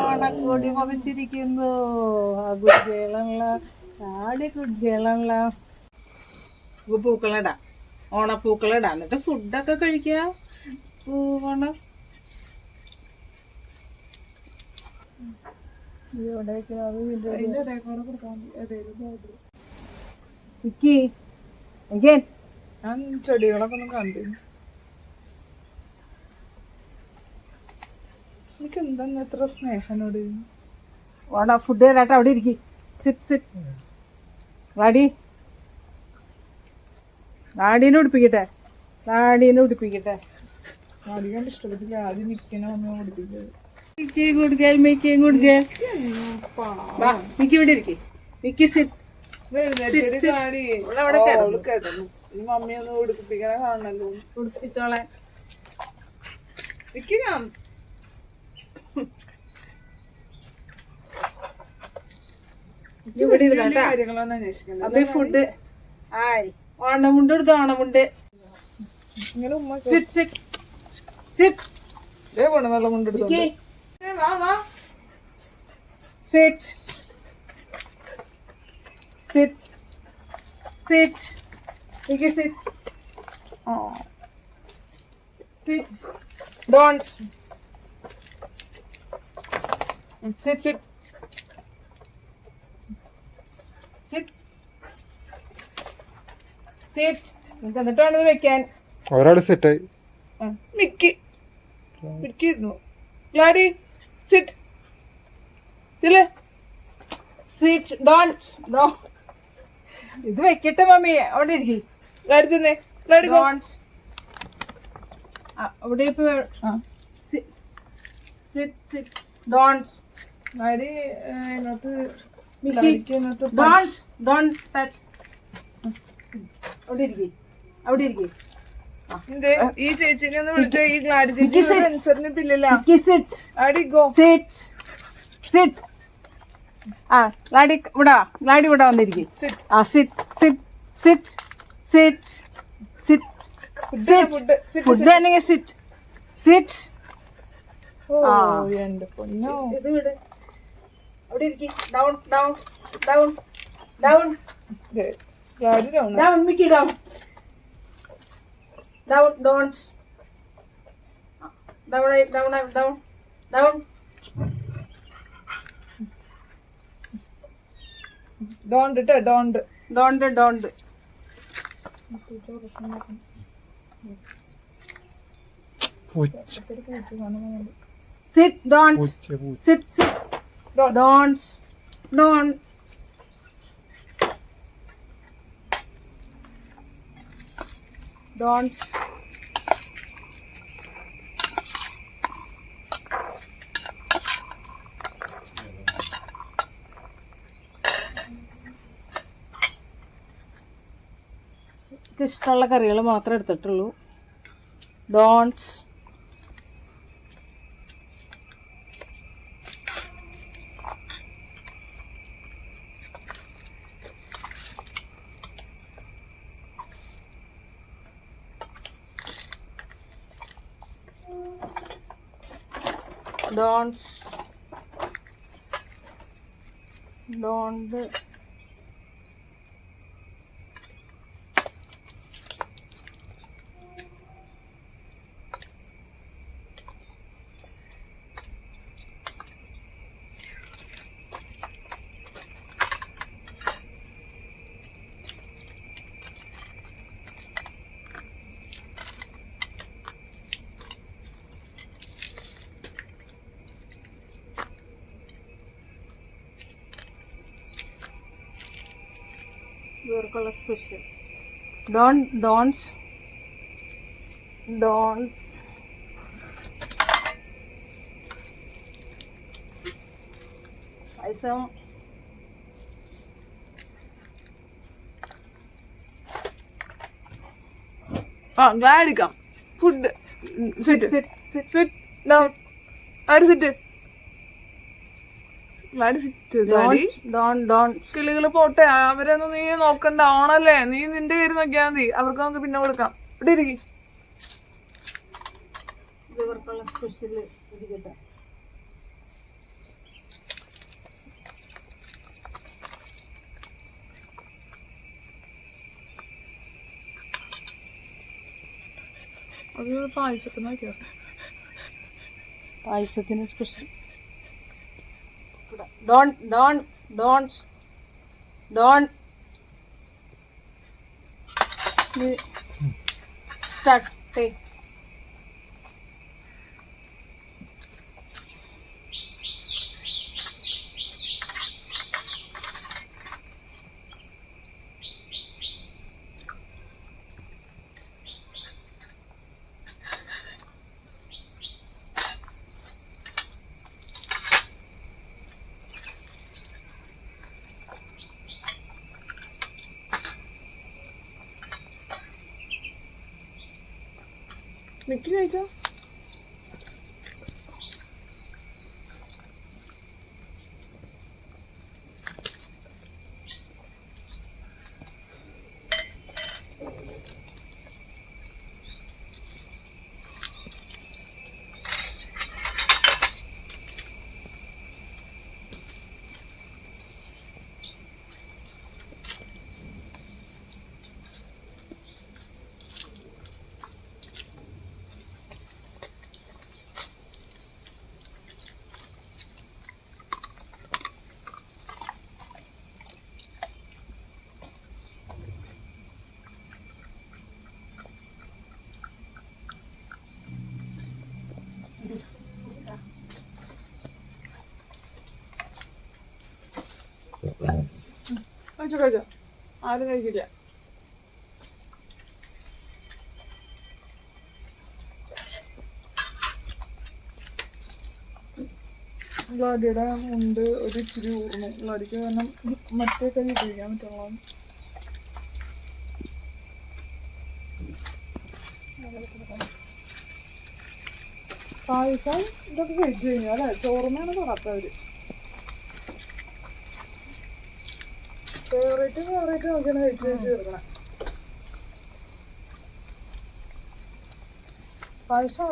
ഓണക്കോടി മുതച്ചിരിക്കുന്നു. ആ കുട്ടികളല്ല, ആടി കുട്ടികളല്ല. പൂക്കളിടാം, ഓണപ്പൂക്കളിടാം, എന്നിട്ട് ഫുഡൊക്കെ കഴിക്കുക. പൂവണം ഞാൻ ചെടികളൊക്കെ ഒന്നും കണ്ടിരുന്നു. എനിക്ക് എന്താ എത്ര സ്നേഹനോട്. ഓടാ ഫുഡ് തരാട്ടെ, അവിടെ ഇരിക്കും. Sit sit. ഗാഡീനെ ഉടുപ്പിക്കട്ടെ, ഗാഡീനെ ഉടുപ്പിക്കട്ടെ. ഗാഡി കണ്ട് ഇഷ്ടപ്പെട്ടില്ല, ആദ്യം നിൽക്കണ ഒന്ന് ഉടുപ്പിച്ചത്. Good girl, Mickey good girl. Mickey ഇവിടെ ഇരിക്കും. Mickey sit. മമ്മി ഒന്ന് ഉടുപ്പിക്കണ കാണണല്ലോ. ഉടുപ്പിച്ചോളെ മിക്കി. ഇവിടെ കാര്യങ്ങളൊന്നും അന്വേഷിക്കണ്ട. അപ്പൊ ഫുഡ് ആയി. ഓണമുണ്ട് എടുത്ത്, ഓണമുണ്ട്. ഇങ്ങനെ ഉമ്മ വെള്ളം കൊണ്ടെടുത്തു. Sit sit sit. Mickey, sit. Oh. Sit. Don't. Sit, sit. Sit. Sit. എന്നിട്ട് വേണ്ടത് വെക്കാൻ. ഒരാള് സെറ്റായി. മിക്കി ഇരുന്നു. ഗ്ലാഡി സിറ്റ്. ഇല്ലേ സിറ്റ്. ഡോണ്ട്. ഇത് വെക്കട്ടെ മമ്മി, അവിടെ ഇരിക്കും. ഗ്ലാഡി തന്നെ. ഗ്ലാഡി ഡോണ്ട്. അവിടെ ഇപ്പൊ സിറ്റ് സിറ്റ്. ഡോണ്ട്. ഗ്ലാഡി അതിനകത്ത് ഡോണ്ട് ഡോണ്ട് ടച്ച്. അവിടെ ഇരിക്കും, അവിടെ ഇരിക്കും. ഈ ചേച്ചിനെ ഒന്ന് വിളിച്ച ഈ ഗ്ലാഡി ചേച്ചി സെൻസറിന് പിന്നില്ല. ഗ്ലാഡി ഇവിടെ വന്നിരിക്കും. ആ sit sit sit sit sit. Food അല്ലെങ്കിൽ സിറ്റ് സിറ്റ്. എന്റെ പൊന്നോ. ഇത് വിട്, അവിടെ ഇരിക്കും. Down down down down down. Mickey down down. Don't. Down down down down. Don't ട്ടോ, don't don't don't. Sit. Don't sit sit. Don't don't. Don't. ഇഷ്ടമുള്ള കറികൾ മാത്രമേ എടുത്തിട്ടുള്ളൂ. ഡോണ്ട്. Don't don't. ഇവർക്കുള്ള സ്പെഷ്യൽ. ഡോണ്ട് പായസം. ഗ്ലാഡിക്കാം. Food sit sit sit down. ആര് sit. കിളികള് പോട്ടെ, അവരൊന്നും നീ നോക്കണ്ട. ഓണല്ലേ, നീ നിന്റെ പേര് നോക്കിയാൽ മതി. അവർക്ക് നമുക്ക് പിന്നെ കൊടുക്കാം. ഇവിടെ ഇരിക്കും. ഇവർക്കുള്ള സ്പെഷ്യൽ ഇരിക്കട്ടെ. അത് പായസത്തിന് വയ്ക്കാം. പായസത്തിന് special. Don't start. Take. Mickey കഴിച്ചോ? കഴിച്ചോ കഴിച്ചോ. ആരും കഴിക്കില്ല. ഗ്ലാഡിയുടെ മുണ്ട് ഒരു ഇച്ചിരി ഊർന്നു. ഗ്ലാഡിക്ക് കാരണം മറ്റേ കൈ ഉപയോഗിക്കാൻ പറ്റുള്ളൂ. പായസം ഇതൊക്കെ കഴിച്ചു കഴിഞ്ഞാൽ അല്ലേ ചോറിനാണ് തൊടാത്തവര്. ഫേവറേറ്റ് നോക്കിയാണ് കഴിച്ച് തീർക്കണം. പായസം